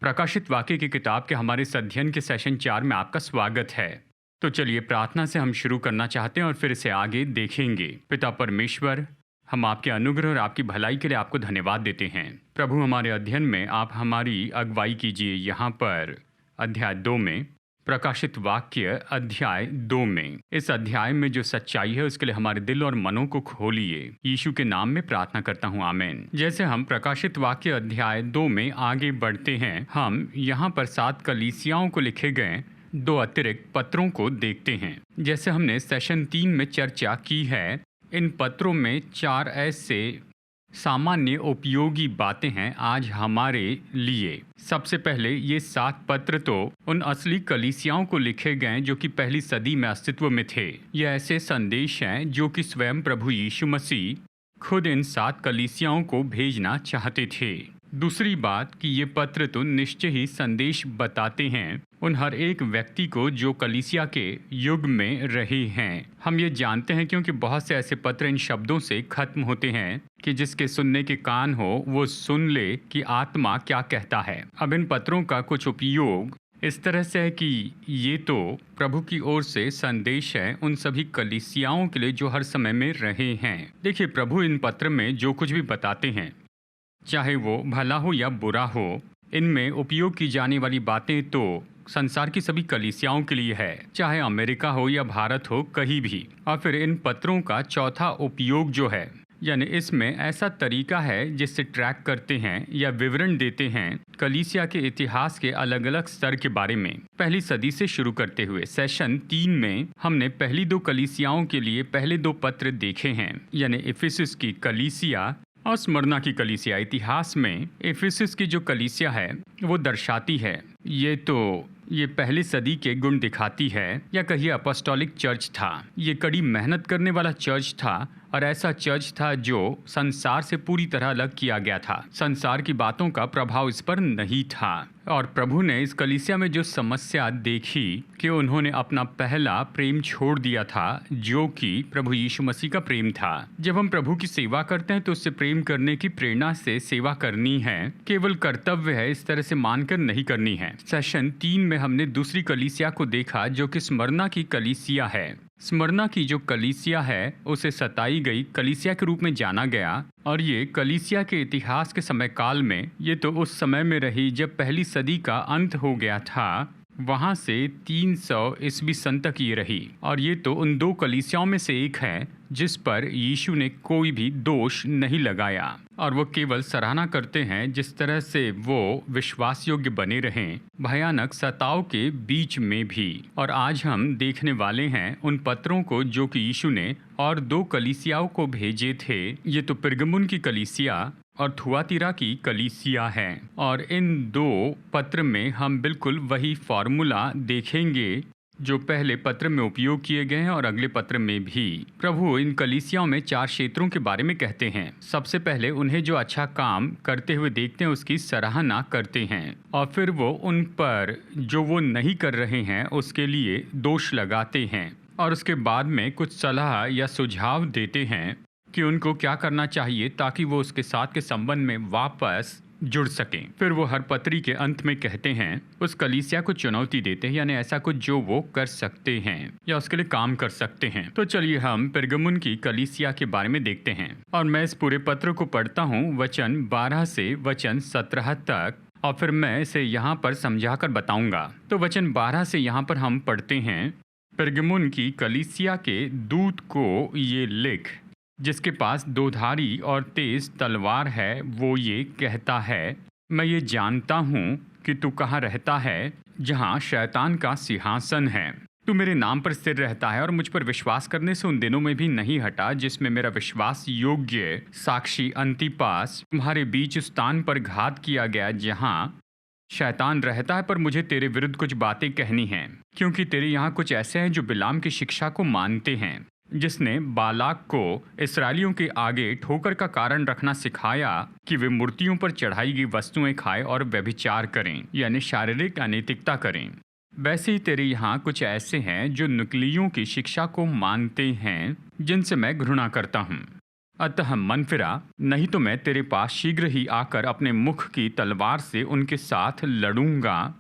प्रकाशित वाक्य की किताब के हमारे इस अध्ययन के सेशन 4 में आपका स्वागत है। तो चलिए प्रार्थना से हम शुरू करना चाहते हैं और फिर इसे आगे देखेंगे। पिता परमेश्वर, हम आपके अनुग्रह और आपकी भलाई के लिए आपको धन्यवाद देते हैं। प्रभु, हमारे अध्ययन में आप हमारी अगुवाई कीजिए। यहाँ पर अध्याय 2 में, प्रकाशित वाक्य अध्याय 2 में, इस अध्याय में जो सच्चाई है उसके लिए हमारे दिल और मनों को खोलिए। यीशु के नाम में प्रार्थना करता हूँ, आमीन। जैसे हम प्रकाशित वाक्य अध्याय 2 में आगे बढ़ते हैं, हम यहाँ पर 7 कलीसियाओं को लिखे गए 2 अतिरिक्त पत्रों को देखते हैं। जैसे हमने सेशन 3 में चर्चा की है, इन पत्रों में 4 ऐसे सामान्य उपयोगी बातें हैं आज हमारे लिए। सबसे पहले ये 7 पत्र तो उन असली कलीसियाओं को लिखे गए जो कि पहली सदी में अस्तित्व में थे। ये ऐसे संदेश हैं जो कि स्वयं प्रभु यीशु मसीह खुद इन 7 कलीसियाओं को भेजना चाहते थे। दूसरी बात कि ये पत्र तो निश्चय ही संदेश बताते हैं उन हर एक व्यक्ति को जो कलीसिया के युग में रहे हैं। हम ये जानते हैं क्योंकि बहुत से ऐसे पत्र इन शब्दों से खत्म होते हैं कि जिसके सुनने के कान हो वो सुन ले कि आत्मा क्या कहता है। अब इन पत्रों का कुछ उपयोग इस तरह से है कि ये तो प्रभु की ओर से संदेश है उन सभी कलीसियाओं के लिए जो हर समय में रहे हैं। देखिए, प्रभु इन पत्र में जो कुछ भी बताते हैं, चाहे वो भला हो या बुरा हो, इनमें उपयोग की जाने वाली बातें तो संसार की सभी कलीसियाओं के लिए है, चाहे अमेरिका हो या भारत हो, कहीं भी। और फिर इन पत्रों का चौथा उपयोग जो है, यानी इसमें ऐसा तरीका है जिससे ट्रैक करते हैं या विवरण देते हैं कलीसिया के इतिहास के अलग अलग स्तर के बारे में। पहली सदी से शुरू करते हुए सेशन 3 में हमने पहली 2 कलीसियाओं के लिए पहले 2 पत्र देखे हैं, यानी इफिसुस की कलीसिया और स्मरना की कलीसिया। इतिहास में इफिसुस की जो कलीसिया है वो दर्शाती है, ये पहली सदी के गुण दिखाती है, या कहिए अपोस्टोलिक चर्च था। ये कड़ी मेहनत करने वाला चर्च था और ऐसा चर्च था जो संसार से पूरी तरह अलग किया गया था। संसार की बातों का प्रभाव इस पर नहीं था। और प्रभु ने इस कलीसिया में जो समस्या देखी कि उन्होंने अपना पहला प्रेम छोड़ दिया था, जो कि प्रभु यीशु मसीह का प्रेम था। जब हम प्रभु की सेवा करते हैं तो उससे प्रेम करने की प्रेरणा से सेवा करनी है, केवल कर्तव्य है इस तरह से मानकर नहीं करनी है। सेशन 3 में हमने दूसरी कलीसिया को देखा जो कि स्मरना की कलीसिया है। स्मरना की जो कलीसिया है उसे सताई गई कलीसिया के रूप में जाना गया, और ये कलीसिया के इतिहास के समय काल में ये तो उस समय में रही जब पहली सदी का अंत हो गया था। वहाँ से 300 ईस्वी सन तक ये रही, और ये तो उन 2 कलीसियाओं में से एक है जिस पर यीशु ने कोई भी दोष नहीं लगाया, और वो केवल सराहना करते हैं जिस तरह से वो विश्वास योग्य बने रहें भयानक सताव के बीच में भी। और आज हम देखने वाले हैं उन पत्रों को जो कि यीशु ने और 2 कलीसियाओं को भेजे थे। ये तो पिरगमुन की कलीसिया और थुआतीरा की कलीसिया है, और इन 2 पत्र में हम बिल्कुल वही फॉर्मूला देखेंगे जो पहले पत्र में उपयोग किए गए हैं और अगले पत्र में भी। प्रभु इन कलीसियाओं में 4 क्षेत्रों के बारे में कहते हैं। सबसे पहले उन्हें जो अच्छा काम करते हुए देखते हैं उसकी सराहना करते हैं, और फिर वो उन पर जो वो नहीं कर रहे हैं उसके लिए दोष लगाते हैं, और उसके बाद में कुछ सलाह या सुझाव देते हैं कि उनको क्या करना चाहिए ताकि वो उसके साथ के संबंध में वापस जुड़ सकें। फिर वो हर पत्री के अंत में कहते हैं, उस कलीसिया को चुनौती देते हैं, यानी ऐसा कुछ जो वो कर सकते हैं या उसके लिए काम कर सकते हैं। तो चलिए हम पिरगमुन की कलीसिया के बारे में देखते हैं, और मैं इस पूरे पत्र को पढ़ता हूँ वचन 12 से वचन 17 तक, और फिर मैं इसे यहाँ पर समझाकर बताऊंगा। तो वचन 12 से यहाँ पर हम पढ़ते हैं, पिरगमुन की कलीसिया के दूत को ये लिख, जिसके पास 2 धारी और तेज तलवार है, वो ये कहता है, मैं ये जानता हूँ कि तू कहाँ रहता है, जहाँ शैतान का सिंहासन है, तू मेरे नाम पर स्थिर रहता है और मुझ पर विश्वास करने से उन दिनों में भी नहीं हटा जिसमें मेरा विश्वास योग्य साक्षी अंतिपास तुम्हारे बीच उस स्थान पर घात किया गया जहां शैतान रहता है, पर मुझे तेरे विरुद्ध कुछ बातें कहनी हैं, क्योंकि तेरे यहाँ कुछ ऐसे हैं जो बिलाम की शिक्षा को मानते हैं, जिसने बालाक को इस्राएलियों के आगे ठोकर का कारण रखना सिखाया कि वे मूर्तियों पर चढ़ाई गई वस्तुएं खाएं और व्यभिचार करें, यानी शारीरिक अनैतिकता करें। वैसे ही तेरे यहाँ कुछ ऐसे हैं जो नुकलियों की शिक्षा को मानते हैं, जिनसे मैं घृणा करता हूँ। अतः मन फिरा, नहीं तो मैं तेरे पास शीघ्र ही आकर अपने मुख की तलवार से उनके साथ लड़ूंगा।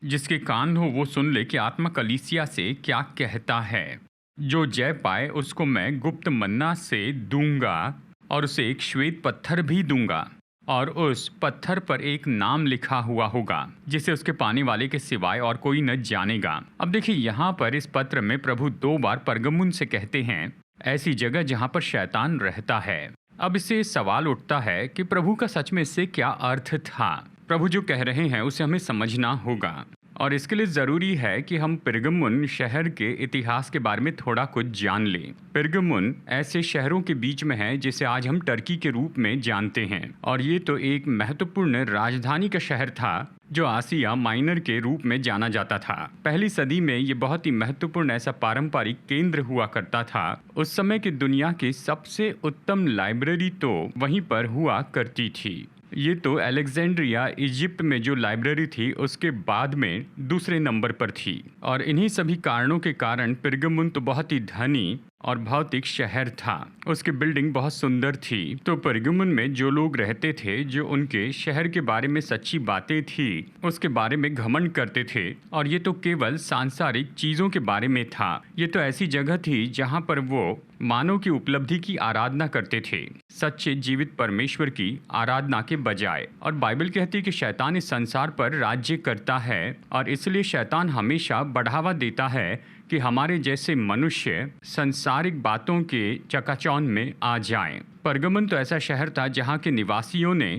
जिसके कान हो वो सुन ले कि आत्मा कलीसिया से क्या कहता है। जो जय पाए उसको मैं गुप्त मन्ना से दूंगा और उसे एक श्वेत पत्थर भी दूंगा, और उस पत्थर पर एक नाम लिखा हुआ होगा जिसे उसके पाने वाले के सिवाय और कोई न जानेगा। अब देखिए, यहाँ पर इस पत्र में प्रभु 2 बार परगमुन से कहते हैं, ऐसी जगह जहां पर शैतान रहता है। अब इससे सवाल उठता है कि प्रभु का सच में इससे क्या अर्थ था। प्रभु जो कह रहे हैं उसे हमें समझना होगा, और इसके लिए ज़रूरी है कि हम पिरगमुन शहर के इतिहास के बारे में थोड़ा कुछ जान लें। पिरगमुन ऐसे शहरों के बीच में है जिसे आज हम टर्की के रूप में जानते हैं, और ये तो एक महत्वपूर्ण राजधानी का शहर था जो आसिया माइनर के रूप में जाना जाता था। पहली सदी में ये बहुत ही महत्वपूर्ण ऐसा पारंपरिक केंद्र हुआ करता था। उस समय की दुनिया की सबसे उत्तम लाइब्रेरी तो वहीं पर हुआ करती थी। ये तो अलेक्जेंड्रिया इजिप्ट में जो लाइब्रेरी थी उसके बाद में दूसरे नंबर पर थी, और इन्हीं सभी कारणों के कारण पिरगमुन तो बहुत ही धनी और भौतिक शहर था। उसकी बिल्डिंग बहुत सुंदर थी। तो पिरगमुन में जो लोग रहते थे, जो उनके शहर के बारे में सच्ची बातें थी उसके बारे में घमंड करते थे, और ये तो केवल सांसारिक चीज़ों के बारे में था। ये तो ऐसी जगह थी जहाँ पर वो मानव की उपलब्धि की आराधना करते थे, सच्चे जीवित परमेश्वर की आराधना के बजाय। और बाइबल कहती है कि शैतान इस संसार पर राज्य करता है, और इसलिए शैतान हमेशा बढ़ावा देता है कि हमारे जैसे मनुष्य संसारिक बातों के चकाचौंध में आ जाएं। परगमन तो ऐसा शहर था जहाँ के निवासियों ने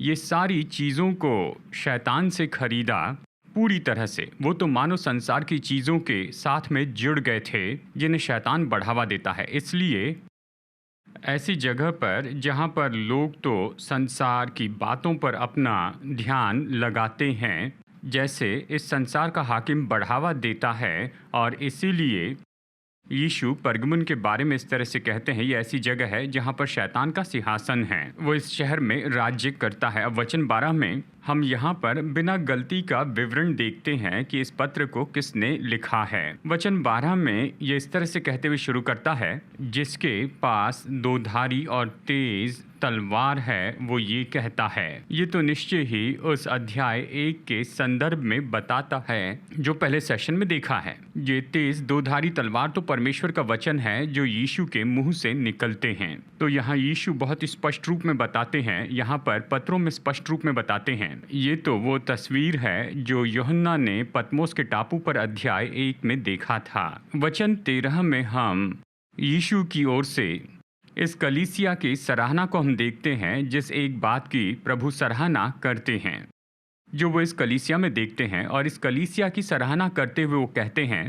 ये सारी चीज़ों को शैतान से खरीदा पूरी तरह से। वो तो मानो संसार की चीज़ों के साथ में जुड़ गए थे जिन्हें शैतान बढ़ावा देता है। इसलिए ऐसी जगह पर जहाँ पर लोग तो संसार की बातों पर अपना ध्यान लगाते हैं, जैसे इस संसार का हाकिम बढ़ावा देता है, और इसीलिए यीशु परगमुन के बारे में इस तरह से कहते हैं, ये ऐसी जगह है जहाँ पर शैतान का सिंहासन है, वो इस शहर में राज्य करता है। अब वचन 12 में हम यहाँ पर बिना गलती का विवरण देखते हैं कि इस पत्र को किसने लिखा है। वचन 12 में ये इस तरह से कहते हुए शुरू करता है, जिसके पास 2 धारी और तेज तलवार है वो ये कहता है। ये तो निश्चय ही उस अध्याय 1 के संदर्भ में बताता है जो पहले सेशन में देखा है। ये तेज 2 धारी तलवार तो परमेश्वर का वचन है जो यीशु के मुंह से निकलते हैं। तो यहाँ यीशु बहुत स्पष्ट रूप में बताते हैं, यहाँ पर पत्रों में स्पष्ट रूप में बताते हैं। ये तो वो तस्वीर है जो यूहन्ना ने पतमोस के टापू पर अध्याय 1 में देखा था। वचन 13 में हम यीशु की ओर से इस कलीसिया की सराहना को हम देखते हैं, जिस एक बात की प्रभु सराहना करते हैं जो वो इस कलीसिया में देखते हैं। और इस कलीसिया की सराहना करते हुए वो कहते हैं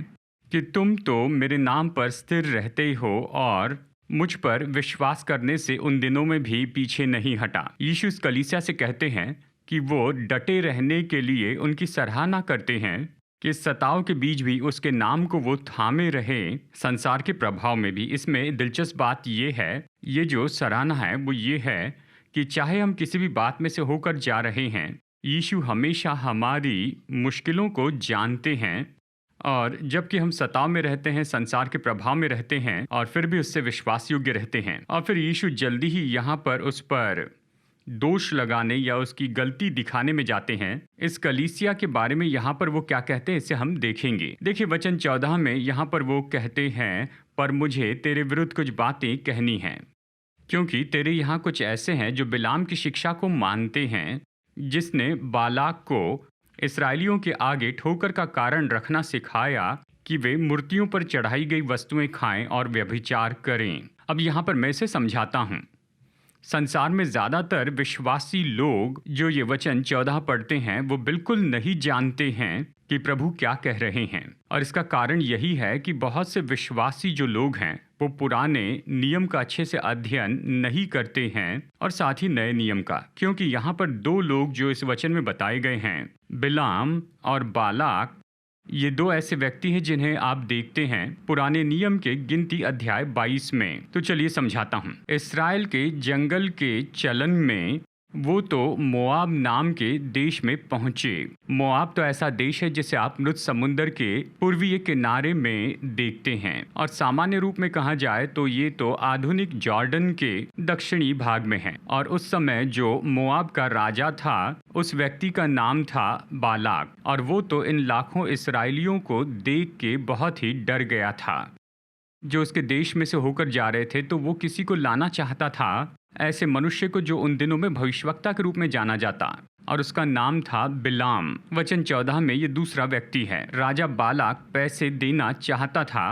कि तुम तो मेरे नाम पर स्थिर रहते हो और मुझ पर विश्वास करने से उन दिनों में भी पीछे नहीं हटा। यीशु इस कलीसिया से कहते हैं कि वो डटे रहने के लिए उनकी सराहना करते हैं कि सताव के बीच भी उसके नाम को वो थामे रहे, संसार के प्रभाव में भी। इसमें दिलचस्प बात ये है, ये जो सराहना है वो ये है कि चाहे हम किसी भी बात में से होकर जा रहे हैं, यीशु हमेशा हमारी मुश्किलों को जानते हैं, और जबकि हम सताव में रहते हैं, संसार के प्रभाव में रहते हैं, और फिर भी उससे विश्वास योग्य रहते हैं। और फिर यीशु जल्दी ही यहाँ पर उस पर दोष लगाने या उसकी गलती दिखाने में जाते हैं। इस कलीसिया के बारे में यहाँ पर वो क्या कहते हैं इसे हम देखेंगे। देखिए वचन 14 में यहाँ पर वो कहते हैं, पर मुझे तेरे विरुद्ध कुछ बातें कहनी हैं, क्योंकि तेरे यहाँ कुछ ऐसे हैं जो बिलाम की शिक्षा को मानते हैं, जिसने बालाक को इस्राएलियों के आगे ठोकर का कारण रखना सिखाया कि वे मूर्तियों पर चढ़ाई गई वस्तुएं खाएं और व्यभिचार करें। अब यहाँ पर मैं इसे समझाता हूँ। संसार में ज़्यादातर विश्वासी लोग जो ये वचन 14 पढ़ते हैं वो बिल्कुल नहीं जानते हैं कि प्रभु क्या कह रहे हैं। और इसका कारण यही है कि बहुत से विश्वासी जो लोग हैं वो पुराने नियम का अच्छे से अध्ययन नहीं करते हैं और साथ ही नए नियम का, क्योंकि यहाँ पर दो लोग जो इस वचन में बताए गए हैं, बिलाम और बालाक, ये दो ऐसे व्यक्ति हैं जिन्हें आप देखते हैं पुराने नियम के गिनती अध्याय 22 में। तो चलिए समझाता हूँ। इस्राएल के जंगल के चलन में वो तो मोआब नाम के देश में पहुंचे। मोआब तो ऐसा देश है जिसे आप मृत समुंदर के पूर्वीय किनारे में देखते हैं, और सामान्य रूप में कहा जाए तो ये तो आधुनिक जॉर्डन के दक्षिणी भाग में है। और उस समय जो मोआब का राजा था उस व्यक्ति का नाम था बालाक, और वो तो इन लाखों इसराइलियों को देख के बहुत ही डर गया था जो उसके देश में से होकर जा रहे थे। तो वो किसी को लाना चाहता था, ऐसे मनुष्य को जो उन दिनों में भविष्यवक्ता के रूप में जाना जाता, और उसका नाम था बिलाम। वचन 14 में ये दूसरा व्यक्ति है। राजा बालाक पैसे देना चाहता था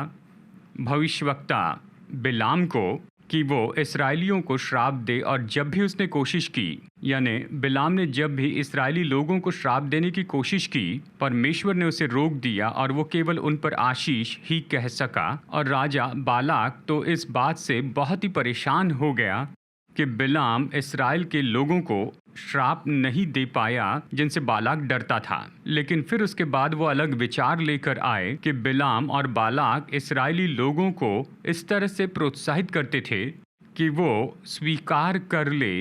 भविष्यवक्ता बिलाम को कि वो इसराइलियों को श्राप दे, और जब भी उसने कोशिश की, यानी बिलाम ने जब भी इसराइली लोगों को श्राप देने की कोशिश की, परमेश्वर ने उसे रोक दिया और वो केवल उन पर आशीष ही कह सका। और राजा बालाक तो इस बात से बहुत ही परेशान हो गया कि बिलाम इसराइल के लोगों को श्राप नहीं दे पाया जिनसे बालाक डरता था। लेकिन फिर उसके बाद वो अलग विचार लेकर आए कि बिलाम और बालाक इसराइली लोगों को इस तरह से प्रोत्साहित करते थे कि वो स्वीकार कर ले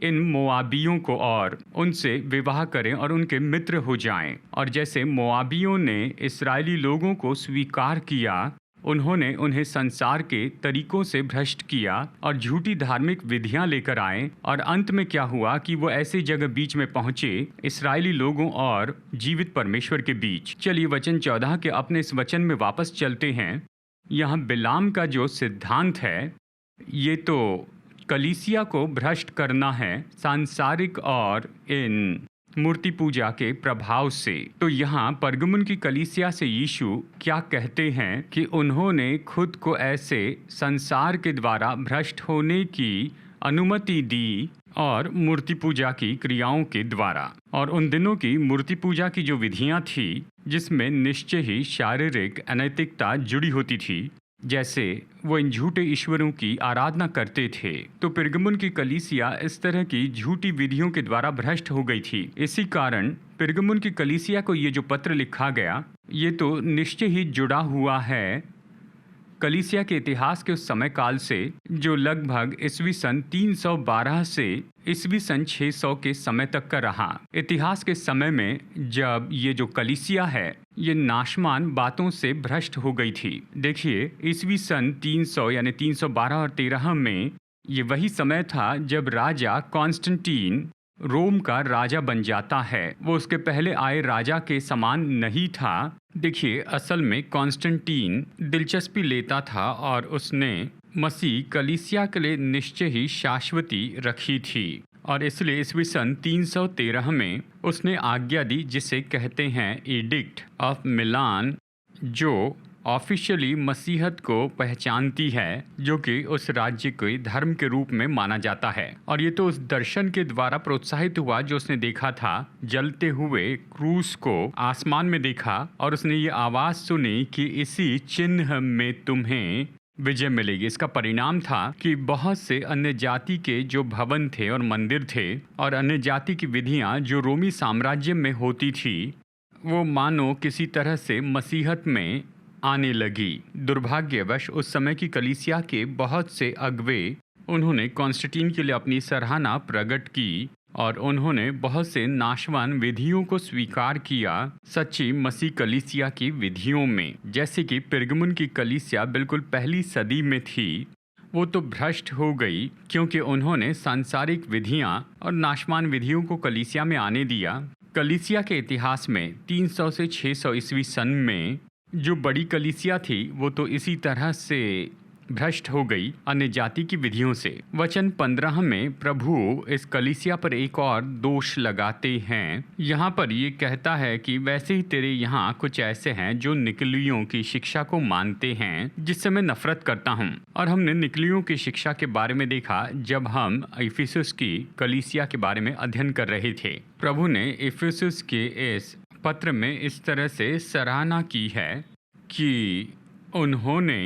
इन मोआबियों को और उनसे विवाह करें और उनके मित्र हो जाएं। और जैसे मोआबियों ने इसराइली लोगों को स्वीकार किया, उन्होंने उन्हें संसार के तरीकों से भ्रष्ट किया और झूठी धार्मिक विधियां लेकर आए। और अंत में क्या हुआ कि वो ऐसी जगह बीच में पहुंचे इसराइली लोगों और जीवित परमेश्वर के बीच। चलिए वचन 14 के अपने इस वचन में वापस चलते हैं। यहाँ बिलाम का जो सिद्धांत है ये तो कलीसिया को भ्रष्ट करना है सांसारिक और इन मूर्ति पूजा के प्रभाव से। तो यहाँ परगमुन की कलीसिया से यीशु क्या कहते हैं कि उन्होंने खुद को ऐसे संसार के द्वारा भ्रष्ट होने की अनुमति दी और मूर्ति पूजा की क्रियाओं के द्वारा। और उन दिनों की मूर्ति पूजा की जो विधियां थी जिसमें निश्चय ही शारीरिक अनैतिकता जुड़ी होती थी, जैसे वो इन झूठे ईश्वरों की आराधना करते थे। तो पिरगमुन की कलीसिया इस तरह की झूठी विधियों के द्वारा भ्रष्ट हो गई थी। इसी कारण पिरगमुन की कलीसिया को ये जो पत्र लिखा गया ये तो निश्चय ही जुड़ा हुआ है कलीसिया के इतिहास के उस समय काल से जो लगभग ईस्वी सन 312 से ईस्वी सन 600 के समय तक का रहा। इतिहास के समय में जब ये जो कलीसिया है ये नाशमान बातों से भ्रष्ट हो गई थी। देखिए ईस्वी सन 300 यानी 312 और 13 में ये वही समय था जब राजा कॉन्स्टेंटीन रोम का राजा बन जाता है। वो उसके पहले आए राजा के समान नहीं था। देखिए असल में कॉन्स्टेंटीन दिलचस्पी लेता था और उसने मसीह कलीसिया के लिए निश्चय ही शाश्वती रखी थी, और इसलिए ईस्वी सन 313 में उसने आज्ञा दी जिसे कहते हैं एडिक्ट ऑफ मिलान, जो ऑफिशियली मसीहत को पहचानती है, जो कि उस राज्य के धर्म के रूप में माना जाता है। और ये तो उस दर्शन के द्वारा प्रोत्साहित हुआ जो उसने देखा था, जलते हुए क्रूस को आसमान में देखा और उसने ये आवाज़ सुनी कि इसी चिन्ह में तुम्हें विजय मिलेगी। इसका परिणाम था कि बहुत से अन्य जाति के जो भवन थे और मंदिर थे और अन्य जाति की विधियां जो रोमी साम्राज्य में होती थी वो मानो किसी तरह से मसीहत में आने लगी। दुर्भाग्यवश उस समय की कलीसिया के बहुत से अगुवे उन्होंने कॉन्स्टेंटीन के लिए अपनी सराहना प्रकट की और उन्होंने बहुत से नाशवान विधियों को स्वीकार किया सच्ची मसीह कलीसिया की विधियों में। जैसे कि पिरगमुन की कलीसिया बिल्कुल पहली सदी में थी, वो तो भ्रष्ट हो गई क्योंकि उन्होंने सांसारिक विधियां और नाशवान विधियों को कलीसिया में आने दिया। कलीसिया के इतिहास में 300 से 600 ईस्वी सन में जो बड़ी कलीसिया थी वो तो इसी तरह से भ्रष्ट हो गई अन्य जाति की विधियों से। वचन 15 में प्रभु इस कलीसिया पर एक और दोष लगाते हैं। यहाँ पर ये कहता है कि वैसे ही तेरे यहाँ कुछ ऐसे हैं जो निकलियों की शिक्षा को मानते हैं, जिससे मैं नफरत करता हूँ। और हमने निकलियों की शिक्षा के बारे में देखा जब हम इफिसुस की कलीसिया के बारे में अध्ययन कर रहे थे। प्रभु ने इफिसुस के इस पत्र में इस तरह से सराहना की है कि उन्होंने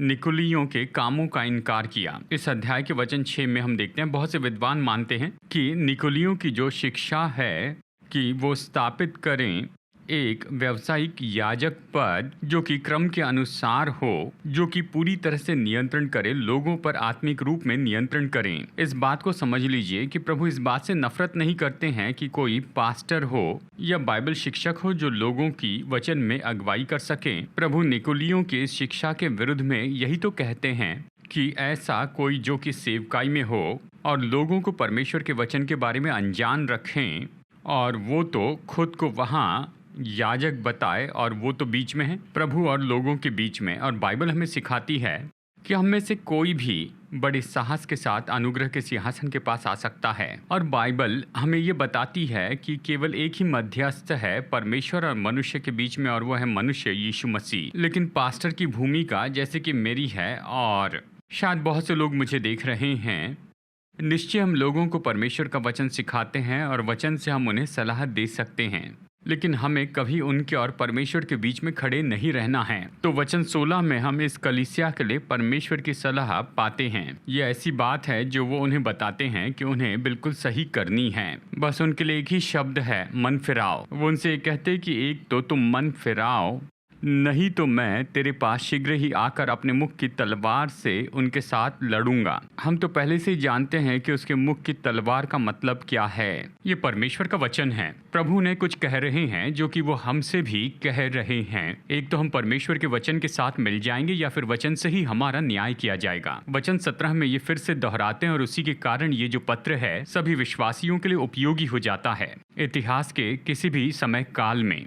निकुलियों के कामों का इनकार किया। इस अध्याय के वचन 6 में हम देखते हैं बहुत से विद्वान मानते हैं कि निकुलियों की जो शिक्षा है कि वो स्थापित करें एक व्यावसायिक याजक पद जो कि क्रम के अनुसार हो, जो कि पूरी तरह से नियंत्रण करे, लोगों पर आत्मिक रूप में नियंत्रण करें। इस बात को समझ लीजिए कि प्रभु इस बात से नफरत नहीं करते हैं कि कोई पास्टर हो या बाइबल शिक्षक हो जो लोगों की वचन में अगुवाई कर सके। प्रभु निकुलियों के इस शिक्षा के विरुद्ध में यही तो कहते हैं कि ऐसा कोई जो कि सेवकाई में हो और लोगों को परमेश्वर के वचन के बारे में अनजान रखें, और वो तो खुद को वहाँ याजक बताए, और वो तो बीच में है, प्रभु और लोगों के बीच में। और बाइबल हमें सिखाती है कि हम में से कोई भी बड़े साहस के साथ अनुग्रह के सिंहासन के पास आ सकता है। और बाइबल हमें ये बताती है कि केवल एक ही मध्यस्थ है परमेश्वर और मनुष्य के बीच में, और वो है मनुष्य यीशु मसीह। लेकिन पास्टर की भूमिका जैसे कि मेरी है, और शायद बहुत से लोग मुझे देख रहे हैं, निश्चय हम लोगों को परमेश्वर का वचन सिखाते हैं और वचन से हम उन्हें सलाह दे सकते हैं, लेकिन हमें कभी उनके और परमेश्वर के बीच में खड़े नहीं रहना है। तो वचन 16 में हम इस कलीसिया के लिए परमेश्वर की सलाह पाते हैं। ये ऐसी बात है जो वो उन्हें बताते हैं कि उन्हें बिल्कुल सही करनी है। बस उनके लिए एक ही शब्द है, मन फिराओ। वो उनसे कहते कि एक तो तुम मन फिराओ, नहीं तो मैं तेरे पास शीघ्र ही आकर अपने मुख की तलवार से उनके साथ लड़ूंगा। हम तो पहले से ही जानते हैं कि उसके मुख की तलवार का मतलब क्या है। ये परमेश्वर का वचन है। प्रभु ने कुछ कह रहे हैं जो कि वो हमसे भी कह रहे हैं। एक तो हम परमेश्वर के वचन के साथ मिल जाएंगे या फिर वचन से ही हमारा न्याय किया जाएगा। वचन 17 में ये फिर से दोहराते हैं, और उसी के कारण ये जो पत्र है सभी विश्वासियों के लिए उपयोगी हो जाता है। इतिहास के किसी भी समय काल में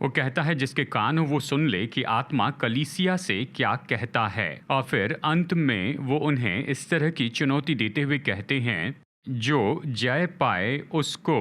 वो कहता है जिसके कान हो वो सुन ले कि आत्मा कलीसिया से क्या कहता है। और फिर अंत में वो उन्हें इस तरह की चुनौती देते हुए कहते हैं, जो जय पाए उसको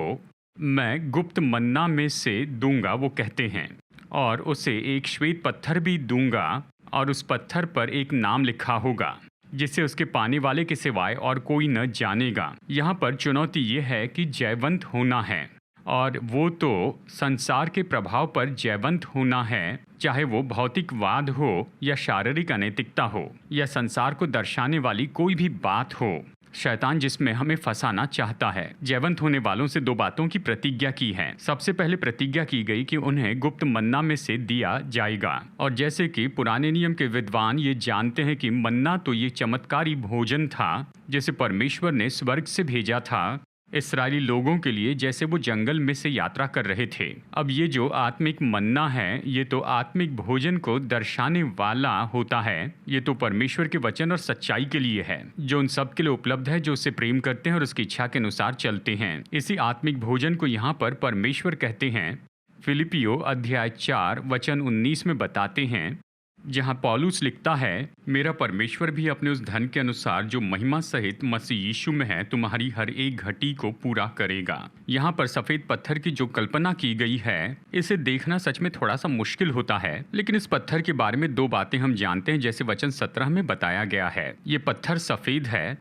मैं गुप्त मन्ना में से दूंगा, वो कहते हैं, और उसे एक श्वेत पत्थर भी दूंगा, और उस पत्थर पर एक नाम लिखा होगा जिसे उसके पाने वाले के सिवाय और कोई न जानेगा। यहाँ पर चुनौती ये है कि जयवंत होना है, और वो तो संसार के प्रभाव पर जयवंत होना है, चाहे वो भौतिकवाद हो या शारीरिक अनैतिकता हो या संसार को दर्शाने वाली कोई भी बात हो। शैतान जिसमें हमें फंसाना चाहता है। जयवंत होने वालों से दो बातों की प्रतिज्ञा की है। सबसे पहले प्रतिज्ञा की गई कि उन्हें गुप्त मन्ना में से दिया जाएगा, और जैसे कि पुराने नियम के विद्वान ये जानते हैं कि मन्ना तो ये चमत्कारी भोजन था जिसे परमेश्वर ने स्वर्ग से भेजा था इस्राएली लोगों के लिए, जैसे वो जंगल में से यात्रा कर रहे थे। अब ये जो आत्मिक मन्ना है ये तो आत्मिक भोजन को दर्शाने वाला होता है। ये तो परमेश्वर के वचन और सच्चाई के लिए है, जो उन सब के लिए उपलब्ध है जो उससे प्रेम करते हैं और उसकी इच्छा के अनुसार चलते हैं। इसी आत्मिक भोजन को यहाँ पर परमेश्वर कहते हैं। फिलिपियो अध्याय 4 वचन 19 में बताते हैं, जहाँ पौलुस लिखता है, मेरा परमेश्वर भी अपने उस धन के अनुसार जो महिमा सहित मसीह यीशु में है तुम्हारी हर एक घटी को पूरा करेगा। यहाँ पर सफेद पत्थर की जो कल्पना की गई है इसे देखना सच में थोड़ा सा मुश्किल होता है, लेकिन इस पत्थर के बारे में दो बातें हम जानते हैं जैसे वचन 17 में बताया गया है। ये पत्थर सफेद है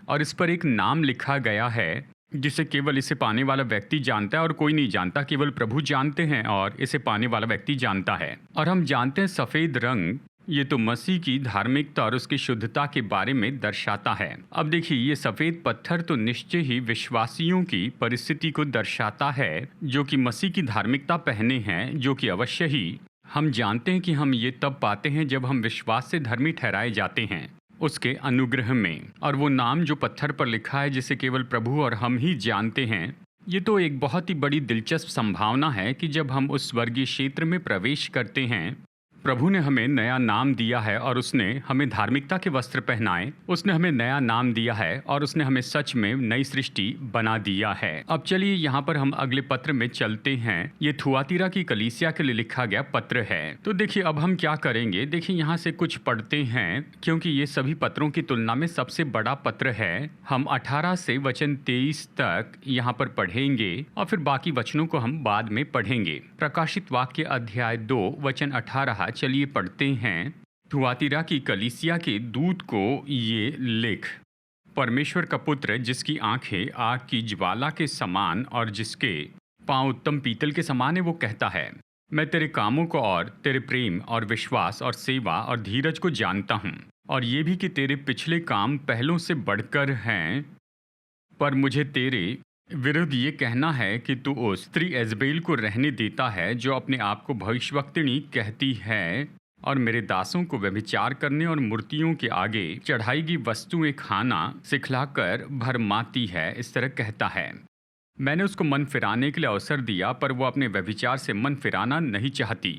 और इस पर एक नाम लिखा गया है जिसे केवल इसे पाने वाला व्यक्ति जानता है और कोई नहीं जानता, केवल प्रभु जानते हैं और इसे पाने वाला व्यक्ति जानता है। और हम जानते हैं सफ़ेद रंग ये तो मसीह की धार्मिकता और उसकी शुद्धता के बारे में दर्शाता है। अब देखिए ये सफ़ेद पत्थर तो निश्चय ही विश्वासियों की परिस्थिति को दर्शाता है जो कि मसीह की धार्मिकता पहने हैं, जो कि अवश्य ही हम जानते हैं कि हम ये तब पाते हैं जब हम विश्वास से धर्मी ठहराए जाते हैं उसके अनुग्रह में। और वो नाम जो पत्थर पर लिखा है जिसे केवल प्रभु और हम ही जानते हैं, ये तो एक बहुत ही बड़ी दिलचस्प संभावना है कि जब हम उस स्वर्गीय क्षेत्र में प्रवेश करते हैं, प्रभु ने हमें नया नाम दिया है और उसने हमें धार्मिकता के वस्त्र पहनाए। उसने हमें नया नाम दिया है और उसने हमें सच में नई सृष्टि बना दिया है। अब चलिए यहाँ पर हम अगले पत्र में चलते हैं। ये थुआतीरा की कलीसिया के लिए लिखा गया पत्र है। तो देखिए अब हम क्या करेंगे, देखिए यहाँ से कुछ पढ़ते हैं क्योंकि ये सभी पत्रों की तुलना में सबसे बड़ा पत्र है। हम 18 से वचन 23 तक यहाँ पर पढ़ेंगे और फिर बाकी वचनों को हम बाद में पढ़ेंगे। प्रकाशित वाक्य अध्याय 2 वचन 18 चलिए पढ़ते हैं। थुआतीरा की कलीसिया के दूत को ये लिख, परमेश्वर का पुत्र जिसकी आंखें आग की ज्वाला के समान और जिसके पाँव उत्तम पीतल के समान है, वो कहता है, मैं तेरे कामों को और तेरे प्रेम और विश्वास और सेवा और धीरज को जानता हूँ, और ये भी कि तेरे पिछले काम पहलों से बढ़कर हैं। पर मुझे तेरे विरुद्ध ये कहना है कि तू उस स्त्री एजबेल को रहने देता है जो अपने आप को भविष्यवक्तिनी कहती है और मेरे दासों को व्यभिचार करने और मूर्तियों के आगे चढ़ाई गई वस्तुएं खाना सिखलाकर भरमाती है, इस तरह कहता है। मैंने उसको मन फिराने के लिए अवसर दिया, पर वो अपने व्यभिचार से मन फिराना नहीं चाहती।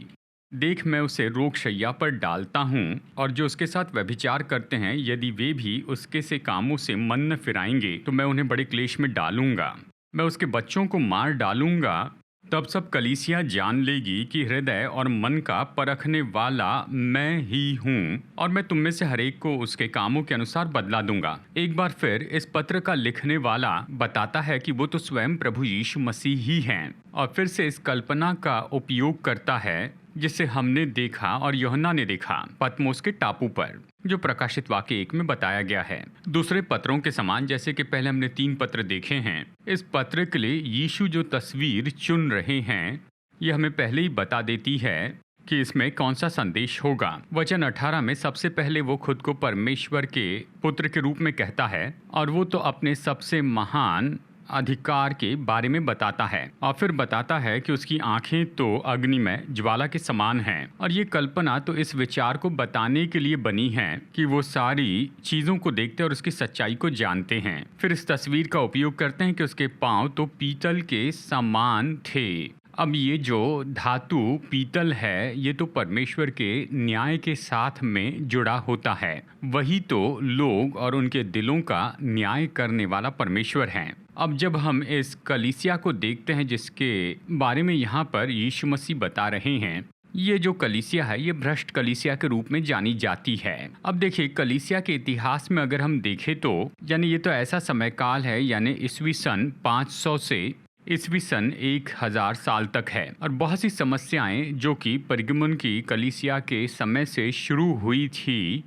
देख, मैं उसे रोगशैया पर डालता हूँ, और जो उसके साथ व्यभिचार करते हैं, यदि वे भी उसके से कामों से मन न फिराएंगे तो मैं उन्हें बड़े क्लेश में डालूंगा। मैं उसके बच्चों को मार डालूंगा। तब सब कलीसिया जान लेगी कि हृदय और मन का परखने वाला मैं ही हूँ, और मैं तुम में से हरेक को उसके कामों के अनुसार बदला दूंगा। एक बार फिर इस पत्र का लिखने वाला बताता है कि वो तो स्वयं प्रभु यीशु मसीह ही हैं, और फिर से इस कल्पना का उपयोग करता है जिसे हमने देखा और यूहन्ना ने देखा पतमोस के टापू पर, जो प्रकाशित वाक्य 1 में बताया गया है। दूसरे पत्रों के समान, जैसे कि पहले हमने 3 पत्र देखे हैं, इस पत्र के लिए यीशु जो तस्वीर चुन रहे हैं, यह हमें पहले ही बता देती है कि इसमें कौन सा संदेश होगा। वचन 18 में सबसे पहले वो खुद को परमेश्वर के पुत्र के रूप में कहता है, और वो तो अपने सबसे महान अधिकार के बारे में बताता है, और फिर बताता है कि उसकी आंखें तो अग्नि में ज्वाला के समान हैं। और ये कल्पना तो इस विचार को बताने के लिए बनी है कि वो सारी चीज़ों को देखते और उसकी सच्चाई को जानते हैं। फिर इस तस्वीर का उपयोग करते हैं कि उसके पाँव तो पीतल के समान थे। अब ये जो धातु पीतल है, ये तो परमेश्वर के न्याय के साथ में जुड़ा होता है। वही तो लोग और उनके दिलों का न्याय करने वाला परमेश्वर है। अब जब हम इस कलीसिया को देखते हैं जिसके बारे में यहाँ पर यीशु मसीह बता रहे हैं, ये जो कलीसिया है ये भ्रष्ट कलीसिया के रूप में जानी जाती है। अब देखिए, कलीसिया के इतिहास में अगर हम देखें तो यानी ये तो ऐसा समय काल है, यानी ईस्वी सन 500 से ईस्वी सन 1000 साल तक है, और बहुत सी समस्याएं जो कि परिगमन की कलीसिया के समय से शुरू हुई थी,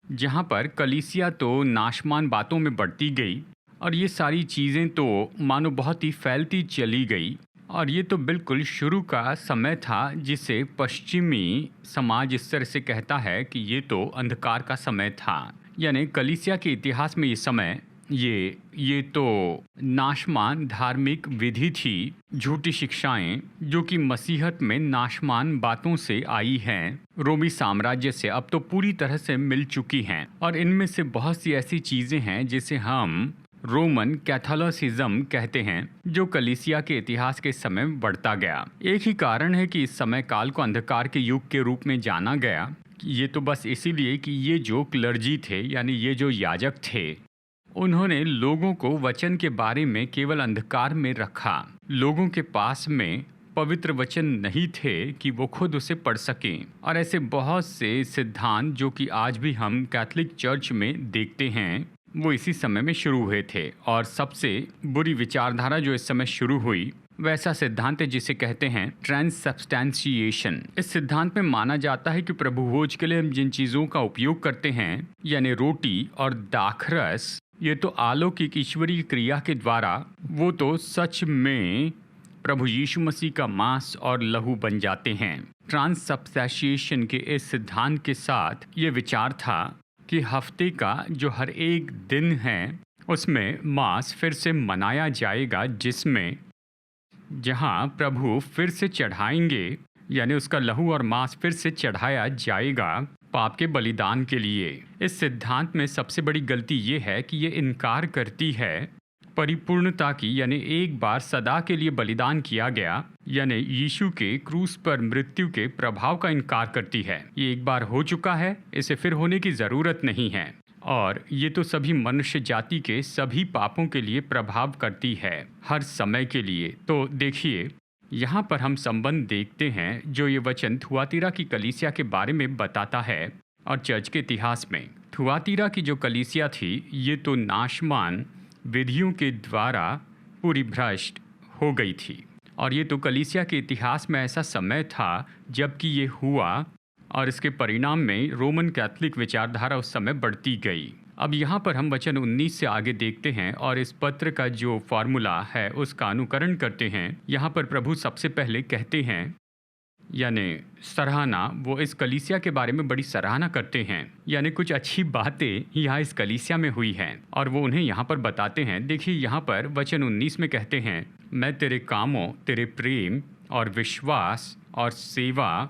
जहाँ पर कलीसिया तो नाशमान बातों में बढ़ती गई, और ये सारी चीज़ें तो मानो बहुत ही फैलती चली गई। और ये तो बिल्कुल शुरू का समय था जिसे पश्चिमी समाज इस तरह से कहता है कि ये तो अंधकार का समय था। यानी कलीसिया के इतिहास में ये समय ये तो नाशमान धार्मिक विधि थी, झूठी शिक्षाएं जो कि मसीहत में नाशमान बातों से आई हैं, रोमी साम्राज्य से अब तो पूरी तरह से मिल चुकी हैं। और इनमें से बहुत सी ऐसी चीज़ें हैं जिसे हम रोमन कैथोलिसिज्म कहते हैं, जो कलीसिया के इतिहास के समय में बढ़ता गया। एक ही कारण है कि इस समय काल को अंधकार के युग के रूप में जाना गया। ये तो बस इसीलिए कि ये जो क्लर्जी थे, यानी ये जो याजक थे, उन्होंने लोगों को वचन के बारे में केवल अंधकार में रखा। लोगों के पास में पवित्र वचन नहीं थे कि वो खुद उसे पढ़ सकें। और ऐसे बहुत से सिद्धांत जो कि आज भी हम कैथोलिक चर्च में देखते हैं, वो इसी समय में शुरू हुए थे। और सबसे बुरी विचारधारा जो इस समय शुरू हुई, वैसा सिद्धांत है जिसे कहते हैं ट्रांससब्सटेंशिएशन। इस सिद्धांत में माना जाता है कि प्रभु भोज के लिए हम जिन चीज़ों का उपयोग करते हैं, यानी रोटी और दाखरस, ये तो अलौकिक ईश्वरीय क्रिया के द्वारा वो तो सच में प्रभु यीशु मसीह का मांस और लहू बन जाते हैं। ट्रांससब्सटेंशिएशन के इस सिद्धांत के साथ ये विचार था कि हफ्ते का जो हर एक दिन है उसमें मांस फिर से मनाया जाएगा, जिसमें जहां प्रभु फिर से चढ़ाएंगे, यानी उसका लहू और मांस फिर से चढ़ाया जाएगा पाप के बलिदान के लिए। इस सिद्धांत में सबसे बड़ी गलती ये है कि ये इनकार करती है परिपूर्णता की, यानी एक बार सदा के लिए बलिदान किया गया, यानी यीशु के क्रूस पर मृत्यु के प्रभाव का इनकार करती है। ये एक बार हो चुका है, इसे फिर होने की ज़रूरत नहीं है। और ये तो सभी मनुष्य जाति के सभी पापों के लिए प्रभाव करती है, हर समय के लिए। तो देखिए, यहाँ पर हम संबंध देखते हैं जो ये वचन थुआतीरा की कलीसिया के बारे में बताता है। और चर्च के इतिहास में थुआतीरा की जो कलीसिया थी, ये तो नाशमान विधियों के द्वारा पूरी भ्रष्ट हो गई थी। और ये तो कलीसिया के इतिहास में ऐसा समय था जबकि ये हुआ, और इसके परिणाम में रोमन कैथोलिक विचारधारा उस समय बढ़ती गई। अब यहाँ पर हम वचन 19 से आगे देखते हैं और इस पत्र का जो फॉर्मूला है उसका अनुकरण करते हैं। यहाँ पर प्रभु सबसे पहले कहते हैं, यानी सराहना, वो इस कलीसिया के बारे में बड़ी सराहना करते हैं, यानी कुछ अच्छी बातें यहाँ इस कलीसिया में हुई हैं और वो उन्हें यहाँ पर बताते हैं। देखिए यहाँ पर वचन 19 में कहते हैं, मैं तेरे कामों, तेरे प्रेम और विश्वास और सेवा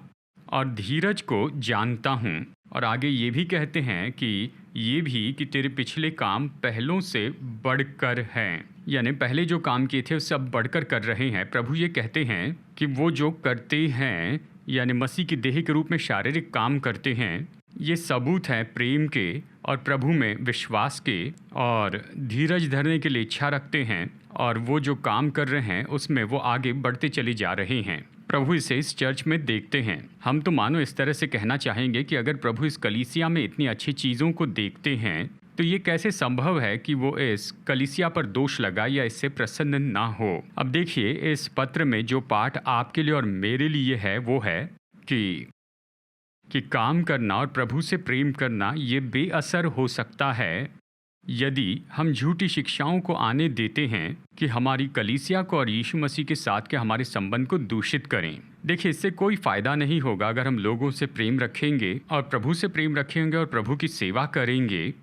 और धीरज को जानता हूँ। और आगे ये भी कहते हैं कि ये भी कि तेरे पिछले काम पहलों से बढ़कर हैं, यानी पहले जो काम किए थे उससे अब बढ़कर कर रहे हैं। प्रभु ये कहते हैं कि वो जो करते हैं, यानी मसीह की देह के रूप में शारीरिक काम करते हैं, ये सबूत है प्रेम के और प्रभु में विश्वास के और धीरज धरने के लिए इच्छा रखते हैं, और वो जो काम कर रहे हैं उसमें वो आगे बढ़ते चले जा रहे हैं। प्रभु इसे इस चर्च में देखते हैं। हम तो मानो इस तरह से कहना चाहेंगे कि अगर प्रभु इस कलीसिया में इतनी अच्छी चीज़ों को देखते हैं तो ये कैसे संभव है कि वो इस कलीसिया पर दोष लगाए या इससे प्रसन्न ना हो। अब देखिए इस पत्र में जो पाठ आपके लिए और मेरे लिए है वो है कि काम करना और प्रभु से प्रेम करना ये बेअसर हो सकता है यदि हम झूठी शिक्षाओं को आने देते हैं कि हमारी कलीसिया को और यीशु मसीह के साथ के हमारे संबंध को दूषित करें। देखिए इससे कोई फ़ायदा नहीं होगा अगर हम लोगों से प्रेम रखेंगे और प्रभु से प्रेम रखेंगे और प्रभु की सेवा करेंगे।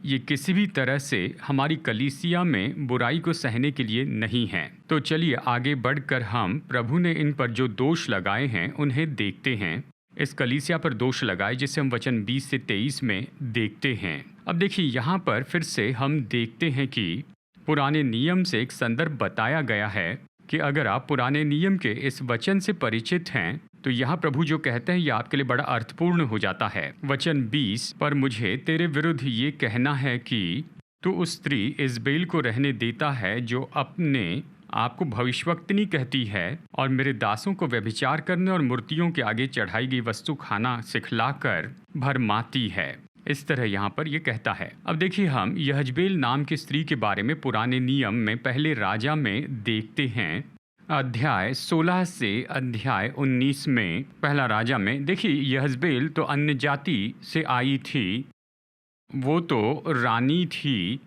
ये किसी भी तरह से हमारी कलीसिया में बुराई को सहने के लिए नहीं है। तो चलिए आगे बढ़कर हम प्रभु ने इन पर जो दोष लगाए हैं उन्हें देखते हैं। इस कलीसिया पर दोष लगाए जिसे हम वचन 20 से 23 में देखते हैं। अब देखिए यहाँ पर फिर से हम देखते हैं कि पुराने नियम से एक संदर्भ बताया गया है कि अगर आप पुराने नियम के इस वचन से परिचित हैं तो यहाँ प्रभु जो कहते हैं ये आपके लिए बड़ा अर्थपूर्ण हो जाता है। वचन 20, पर मुझे तेरे विरुद्ध ये कहना है कि तू उस स्त्री इज़बेल को रहने देता है जो अपने आपको भविष्यवक्तनी कहती है और मेरे दासों को व्यभिचार करने और मूर्तियों के आगे चढ़ाई गई वस्तु खाना सिखलाकर भरमाती है। इस तरह यहाँ पर यह कहता है। अब देखिए हम यहजबेल नाम की स्त्री के बारे में पुराने नियम में पहले राजा में देखते हैं, अध्याय 16 से अध्याय 19 में। पहला राजा में देखिए यहजबेल तो अन्य जाति से आई थी, वो तो रानी थी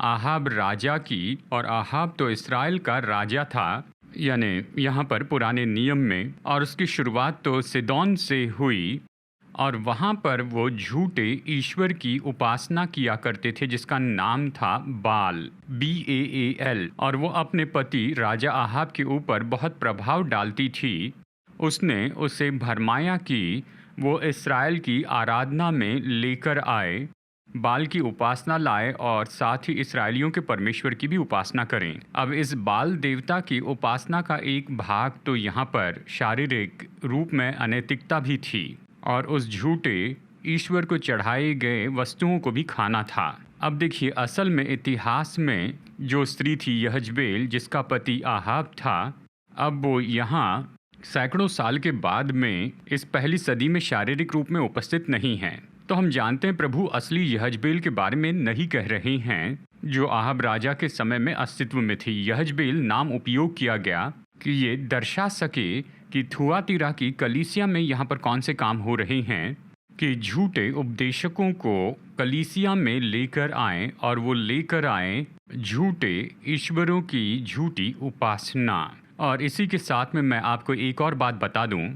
आहाब राजा की, और आहाब तो इस्राएल का राजा था, यानी यहाँ पर पुराने नियम में। और उसकी शुरुआत तो सिदोन से हुई और वहाँ पर वो झूठे ईश्वर की उपासना किया करते थे जिसका नाम था बाल, BAAL, और वो अपने पति राजा आहाब के ऊपर बहुत प्रभाव डालती थी। उसने उसे भरमाया कि वो इस्राएल की आराधना में लेकर आए, बाल की उपासना लाए और साथ ही इस्राएलियों के परमेश्वर की भी उपासना करें। अब इस बाल देवता की उपासना का एक भाग तो यहाँ पर शारीरिक रूप में अनैतिकता भी थी और उस झूठे ईश्वर को चढ़ाए गए वस्तुओं को भी खाना था। अब देखिए असल में इतिहास में जो स्त्री थी यहजबेल जिसका पति आहाब था, अब वो यहाँ सैकड़ों साल के बाद में इस पहली सदी में शारीरिक रूप में उपस्थित नहीं हैं। तो हम जानते हैं प्रभु असली यहजबेल के बारे में नहीं कह रहे हैं जो आहाब राजा के समय में अस्तित्व में थी। यहजबेल नाम उपयोग किया गया कि ये दर्शा सके कि थुआतीरा की कलीसिया में यहाँ पर कौन से काम हो रहे हैं कि झूठे उपदेशकों को कलीसिया में लेकर आएं और वो लेकर आएं झूठे ईश्वरों की झूठी उपासना। और इसी के साथ में मैं आपको एक और बात बता दूं,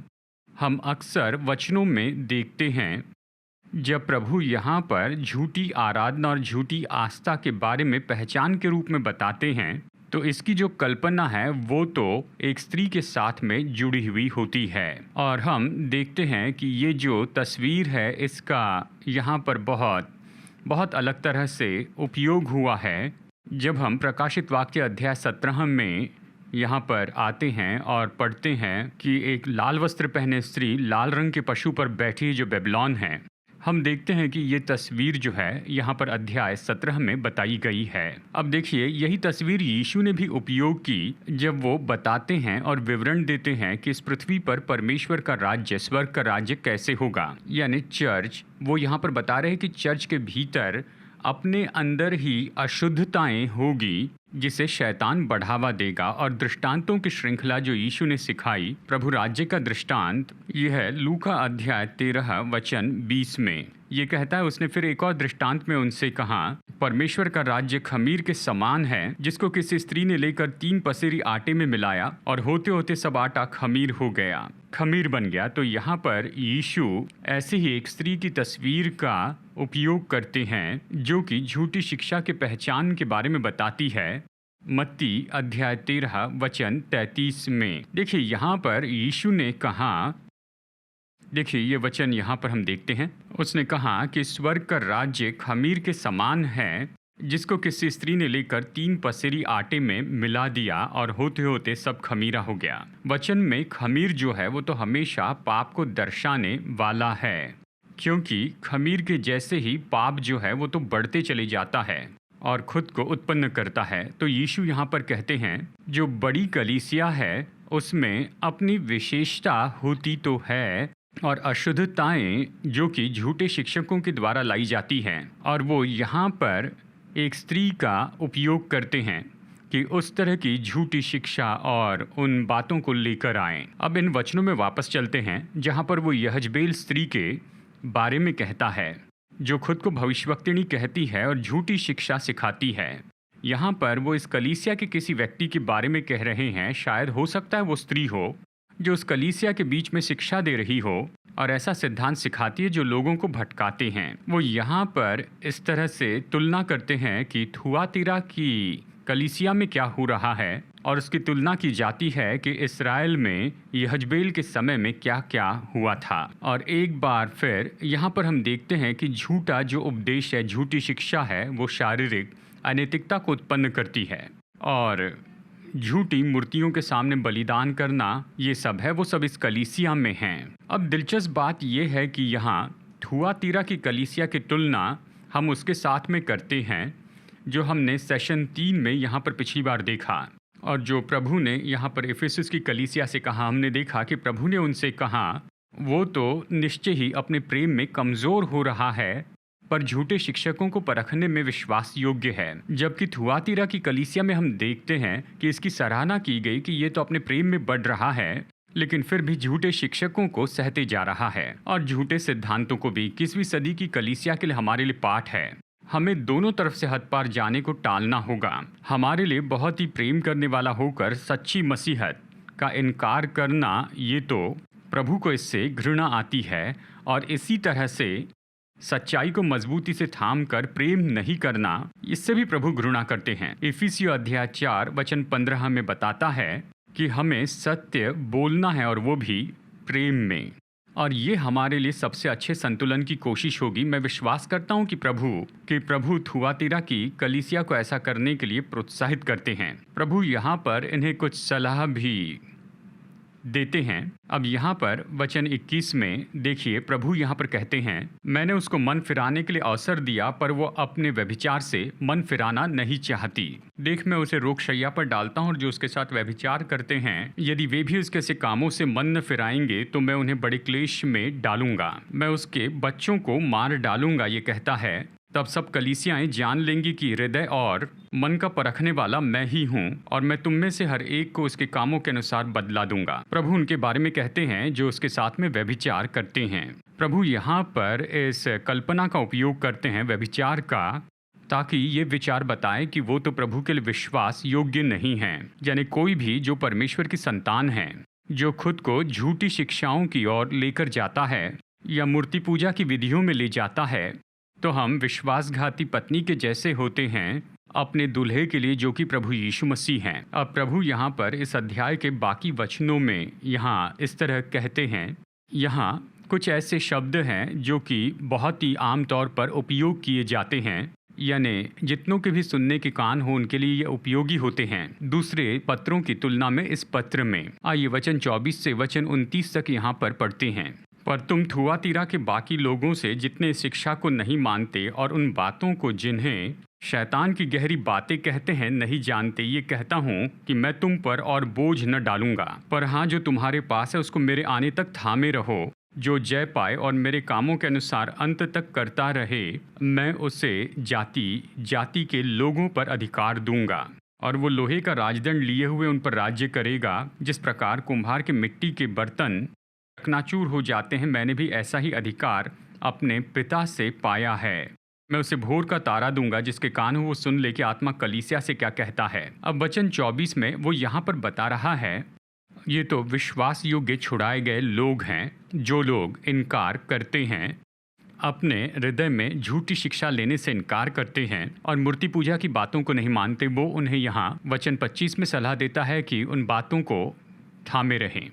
हम अक्सर वचनों में देखते हैं जब प्रभु यहाँ पर झूठी आराधना और झूठी आस्था के बारे में पहचान के रूप में बताते हैं तो इसकी जो कल्पना है वो तो एक स्त्री के साथ में जुड़ी हुई होती है। और हम देखते हैं कि ये जो तस्वीर है इसका यहाँ पर बहुत अलग तरह से उपयोग हुआ है। जब हम प्रकाशित वाक्य अध्याय 17 में यहाँ पर आते हैं और पढ़ते हैं कि एक लाल वस्त्र पहने स्त्री लाल रंग के पशु पर बैठी जो बेबीलोन है, हम देखते हैं कि ये तस्वीर जो है यहाँ पर अध्याय 17 में बताई गई है। अब देखिए यही तस्वीर यीशु ने भी उपयोग की जब वो बताते हैं और विवरण देते हैं कि इस पृथ्वी पर परमेश्वर का राज्य, स्वर्ग का राज्य कैसे होगा, यानी चर्च। वो यहाँ पर बता रहे हैं कि चर्च के भीतर अपने अंदर ही अशुद्धताएं होगी जिसे शैतान बढ़ावा देगा। और दृष्टांतों की श्रृंखला जो यीशु ने सिखाई, प्रभु राज्य का दृष्टांत, यह है लूका अध्याय 13 वचन 20 में। ये कहता है, उसने फिर एक और दृष्टांत में उनसे कहा, परमेश्वर का राज्य खमीर के समान है जिसको किसी स्त्री ने लेकर 3 पसेरी आटे में मिलाया और होते होते सब आटा खमीर हो गया, खमीर बन गया। तो यहाँ पर यीशु ऐसे ही एक स्त्री की तस्वीर का उपयोग करते हैं जो कि झूठी शिक्षा के पहचान के बारे में बताती है। मत्ती अध्याय 13 वचन 33 में देखिए, यहाँ पर यीशु ने कहा, देखिए ये वचन यहाँ पर हम देखते हैं, उसने कहा कि स्वर्ग का राज्य खमीर के समान है जिसको किसी स्त्री ने लेकर 3 पसेरी आटे में मिला दिया और होते होते सब खमीरा हो गया। वचन में खमीर जो है वो तो हमेशा पाप को दर्शाने वाला है, क्योंकि खमीर के जैसे ही पाप जो है वो तो बढ़ते चले जाता है और खुद को उत्पन्न करता है। तो यीशु यहाँ पर कहते हैं जो बड़ी कलीसिया है उसमें अपनी विशेषता होती तो है और अशुद्धताएं जो कि झूठे शिक्षकों के द्वारा लाई जाती हैं, और वो यहाँ पर एक स्त्री का उपयोग करते हैं कि उस तरह की झूठी शिक्षा और उन बातों को लेकर आएं। अब इन वचनों में वापस चलते हैं जहाँ पर वो यहजबेल स्त्री के बारे में कहता है जो खुद को भविष्यवक्तिनी कहती है और झूठी शिक्षा सिखाती है। यहाँ पर वो इस कलीसिया के किसी व्यक्ति के बारे में कह रहे हैं, शायद हो सकता है वो स्त्री हो जो उस कलीसिया के बीच में शिक्षा दे रही हो और ऐसा सिद्धांत सिखाती है जो लोगों को भटकाते हैं। वो यहाँ पर इस तरह से तुलना करते हैं कि थुआतीरा की कलीसिया में क्या हो रहा है और उसकी तुलना की जाती है कि इस्राएल में यहजबेल के समय में क्या क्या हुआ था। और एक बार फिर यहाँ पर हम देखते हैं कि झूठा जो उपदेश है, झूठी शिक्षा है, वो शारीरिक अनैतिकता को उत्पन्न करती है और झूठी मूर्तियों के सामने बलिदान करना, ये सब है, वो सब इस कलीसिया में हैं। अब दिलचस्प बात यह है कि यहाँ थुआतीरा की कलीसिया की तुलना हम उसके साथ में करते हैं जो हमने सेशन 3 में यहाँ पर पिछली बार देखा, और जो प्रभु ने यहाँ पर इफिसुस की कलीसिया से कहा। हमने देखा कि प्रभु ने उनसे कहा वो तो निश्चय ही अपने प्रेम में कमज़ोर हो रहा है पर झूठे शिक्षकों को परखने में विश्वास योग्य है। जबकि थुआतीरा की कलीसिया में हम देखते हैं कि इसकी सराहना की गई कि ये तो अपने प्रेम में बढ़ रहा है लेकिन फिर भी झूठे शिक्षकों को सहते जा रहा है और झूठे सिद्धांतों को भी। 21वीं सदी की कलीसिया के लिए हमारे लिए पाठ है, हमें दोनों तरफ से हद पार जाने को टालना होगा। हमारे लिए बहुत ही प्रेम करने वाला होकर सच्ची मसीहत का इनकार करना, ये तो प्रभु को इससे घृणा आती है, और इसी तरह से सच्चाई को मजबूती से थाम कर प्रेम नहीं करना, इससे भी प्रभु घृणा करते हैं। इफिसियों अध्याय 4 वचन 15 में बताता है कि हमें सत्य बोलना है और वो भी प्रेम में, और ये हमारे लिए सबसे अच्छे संतुलन की कोशिश होगी। मैं विश्वास करता हूँ कि प्रभु थुआतीरा की कलीसिया को ऐसा करने के लिए प्रोत्साहित करते हैं। प्रभु यहाँ पर इन्हें कुछ सलाह भी देते हैं। अब यहाँ पर वचन 21 में देखिए, प्रभु यहाँ पर कहते हैं, मैंने उसको मन फिराने के लिए अवसर दिया पर वो अपने व्यभिचार से मन फिराना नहीं चाहती। देख, मैं उसे रोकशैया पर डालता हूँ और जो उसके साथ व्यभिचार करते हैं, यदि वे भी उसके से कामों से मन न फिराएंगे तो मैं उन्हें बड़े क्लेश में डालूंगा, मैं उसके बच्चों को मार डालूंगा। ये कहता है, तब सब कलीसियाएं जान लेंगी कि हृदय और मन का परखने वाला मैं ही हूँ और मैं तुम में से हर एक को उसके कामों के अनुसार बदला दूंगा। प्रभु उनके बारे में कहते हैं जो उसके साथ में व्यभिचार करते हैं। प्रभु यहाँ पर इस कल्पना का उपयोग करते हैं व्यभिचार का, ताकि ये विचार बताए कि वो तो प्रभु के लिए विश्वास योग्य नहीं है। यानी कोई भी जो परमेश्वर की संतान है, जो खुद को झूठी शिक्षाओं की ओर लेकर जाता है या मूर्ति पूजा की विधियों में ले जाता है, तो हम विश्वासघाती पत्नी के जैसे होते हैं अपने दूल्हे के लिए, जो कि प्रभु यीशु मसीह हैं। अब प्रभु यहाँ पर इस अध्याय के बाकी वचनों में यहाँ इस तरह कहते हैं, यहाँ कुछ ऐसे शब्द हैं जो कि बहुत ही आम तौर पर उपयोग किए जाते हैं, यानी जितनों के भी सुनने के कान हो उनके लिए ये उपयोगी होते हैं दूसरे पत्रों की तुलना में इस पत्र में। आइए वचन 24 से वचन 29 तक यहाँ पर पढ़ते हैं। पर तुम थुआतीरा के बाकी लोगों से जितने शिक्षा को नहीं मानते और उन बातों को जिन्हें शैतान की गहरी बातें कहते हैं नहीं जानते, ये कहता हूँ कि मैं तुम पर और बोझ न डालूंगा। पर हाँ, जो तुम्हारे पास है उसको मेरे आने तक थामे रहो। जो जय पाए और मेरे कामों के अनुसार अंत तक करता रहे, मैं उसे जाति जाति के लोगों पर अधिकार दूंगा और वो लोहे का राजदंड लिए हुए उन पर राज्य करेगा। जिस प्रकार कुम्हार के मिट्टी के बर्तन चकनाचूर हो जाते हैं, मैंने भी ऐसा ही अधिकार अपने पिता से पाया है। मैं उसे भोर का तारा दूंगा, जिसके कान हो वो सुन ले कि आत्मा कलीसिया से क्या कहता है। अब वचन 24 में वो यहाँ पर बता रहा है, ये तो विश्वास योग्य छुड़ाए गए लोग हैं, जो लोग इनकार करते हैं, अपने हृदय में झूठी शिक्षा लेने से इनकार करते हैं और मूर्ति पूजा की बातों को नहीं मानते। वो उन्हें यहाँ वचन 25 में सलाह देता है कि उन बातों को थामे रहें,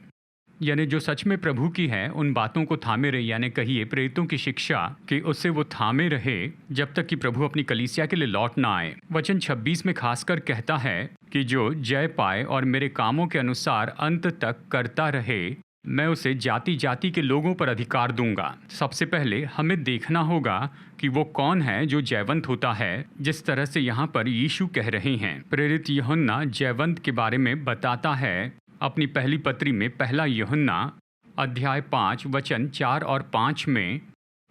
यानी जो सच में प्रभु की है उन बातों को थामे रहे, यानी कहिए प्रेरितों की शिक्षा कि उससे वो थामे रहे जब तक कि प्रभु अपनी कलीसिया के लिए लौट ना आए। वचन 26 में खासकर कहता है कि जो जय पाए और मेरे कामों के अनुसार अंत तक करता रहे, मैं उसे जाति जाति के लोगों पर अधिकार दूंगा। सबसे पहले हमें देखना होगा कि वो कौन है जो जयवंत होता है, जिस तरह से यहाँ पर यीशु कह रहे हैं। प्रेरित यूहन्ना जयवंत के बारे में बताता है अपनी पहली पत्री में, पहला यूहन्ना अध्याय 5 वचन 4 और 5 में।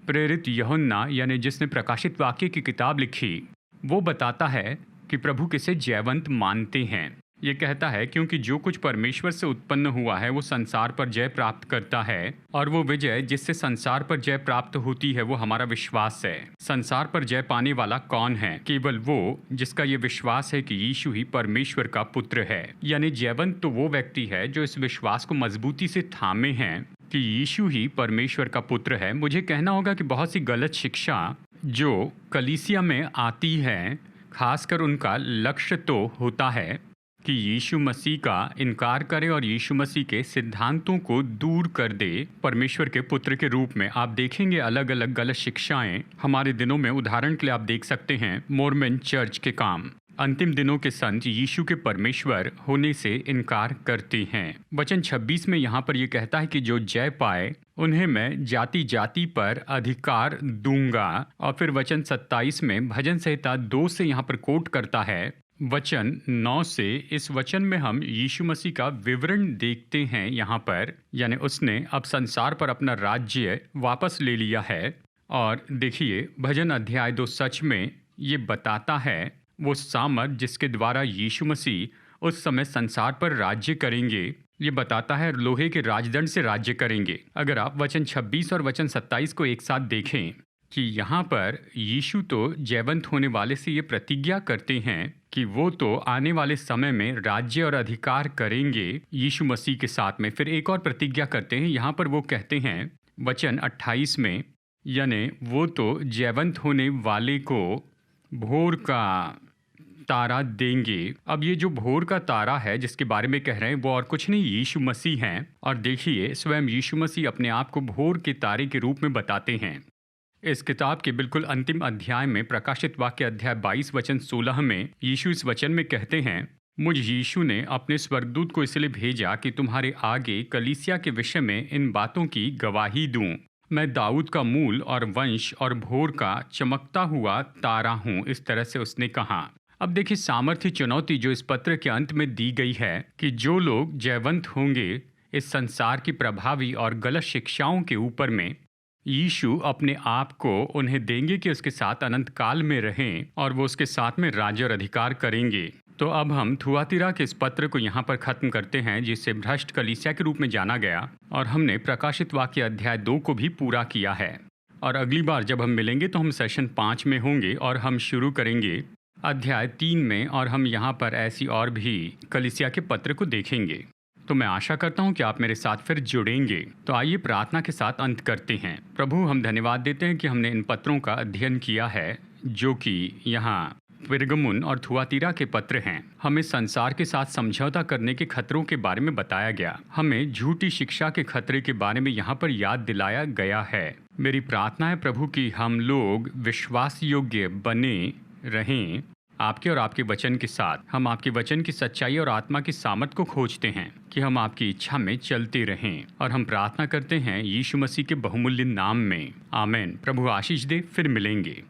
प्रेरित यूहन्ना यानी जिसने प्रकाशित वाक्य की किताब लिखी, वो बताता है कि प्रभु किसे जयवंत मानते हैं। ये कहता है क्योंकि जो कुछ परमेश्वर से उत्पन्न हुआ है वो संसार पर जय प्राप्त करता है, और वो विजय जिससे संसार पर जय प्राप्त होती है वो हमारा विश्वास है। संसार पर जय पाने वाला कौन है? केवल वो जिसका ये विश्वास है कि यीशु ही परमेश्वर का पुत्र है। यानी जयवंत तो वो व्यक्ति है जो इस विश्वास को मजबूती से थामे हैं कि यीशु ही परमेश्वर का पुत्र है। मुझे कहना होगा कि बहुत सी गलत शिक्षा जो कलीसिया में आती है, खासकर उनका लक्ष्य तो होता है कि यीशु मसीह का इनकार करे और यीशु मसीह के सिद्धांतों को दूर कर दे परमेश्वर के पुत्र के रूप में। आप देखेंगे अलग अलग गलत शिक्षाएं हमारे दिनों में। उदाहरण के लिए आप देख सकते हैं मोर्मन चर्च के काम। अंतिम दिनों के संत यीशु के परमेश्वर होने से इनकार करते हैं। वचन 26 में यहाँ पर यह कहता है कि जो जय पाए उन्हें मैं जाति जाति पर अधिकार दूंगा। और फिर वचन 27 में भजन संहिता 2 से यहाँ पर कोट करता है वचन 9 से। इस वचन में हम यीशु मसीह का विवरण देखते हैं यहाँ पर, यानी उसने अब संसार पर अपना राज्य वापस ले लिया है। और देखिए भजन अध्याय 2 सच में ये बताता है वो सामर्थ जिसके द्वारा यीशु मसीह उस समय संसार पर राज्य करेंगे। ये बताता है लोहे के राजदंड से राज्य करेंगे। अगर आप वचन 26 और वचन 27 को एक साथ देखें कि यहाँ पर यीशु तो जयवंत होने वाले से ये प्रतिज्ञा करते हैं कि वो तो आने वाले समय में राज्य और अधिकार करेंगे यीशु मसीह के साथ में। फिर एक और प्रतिज्ञा करते हैं, यहाँ पर वो कहते हैं वचन 28 में, यानी वो तो जयवंत होने वाले को भोर का तारा देंगे। अब ये जो भोर का तारा है जिसके बारे में कह रहे हैं वो और कुछ नहीं यीशु मसीह हैं। और देखिए स्वयं यीशु मसीह अपने आप को भोर के तारे के रूप में बताते हैं। इस किताब के बिल्कुल अंतिम अध्याय में प्रकाशित वाक्य अध्याय 22 वचन 16 में यीशु इस वचन में कहते हैं, मुझ यीशु ने अपने स्वर्गदूत को इसलिए भेजा कि तुम्हारे आगे कलीसिया के विषय में इन बातों की गवाही दूं। मैं दाऊद का मूल और वंश और भोर का चमकता हुआ तारा हूँ, इस तरह से उसने कहा। अब देखिए सामर्थ्य चुनौती जो इस पत्र के अंत में दी गई है कि जो लोग जयवंत होंगे इस संसार की प्रभावी और गलत शिक्षाओं के ऊपर में, यीशु अपने आप को उन्हें देंगे कि उसके साथ अनंत काल में रहें और वो उसके साथ में राज्य और अधिकार करेंगे। तो अब हम थुआतीरा के इस पत्र को यहाँ पर ख़त्म करते हैं, जिसे भ्रष्ट कलीसिया के रूप में जाना गया, और हमने प्रकाशित वाक्य अध्याय 2 को भी पूरा किया है। और अगली बार जब हम मिलेंगे तो हम सेशन 5 में होंगे और हम शुरू करेंगे अध्याय 3 में, और हम यहाँ पर ऐसी और भी कलीसिया के पत्र को देखेंगे। तो मैं आशा करता हूँ कि आप मेरे साथ फिर जुड़ेंगे। तो आइए प्रार्थना के साथ अंत करते हैं। प्रभु हम धन्यवाद देते हैं कि हमने इन पत्रों का अध्ययन किया है जो कि यहाँ पिरगमुन और थुआतीरा के पत्र हैं। हमें संसार के साथ समझौता करने के खतरों के बारे में बताया गया, हमें झूठी शिक्षा के खतरे के बारे में यहाँ पर याद दिलाया गया है। मेरी प्रार्थना है प्रभु कि हम लोग विश्वास योग्य बने रहें आपके और आपके वचन के साथ। हम आपके वचन की सच्चाई और आत्मा की सामर्थ को खोजते हैं कि हम आपकी इच्छा में चलते रहें, और हम प्रार्थना करते हैं यीशु मसीह के बहुमूल्य नाम में, आमीन। प्रभु आशीष दे, फिर मिलेंगे।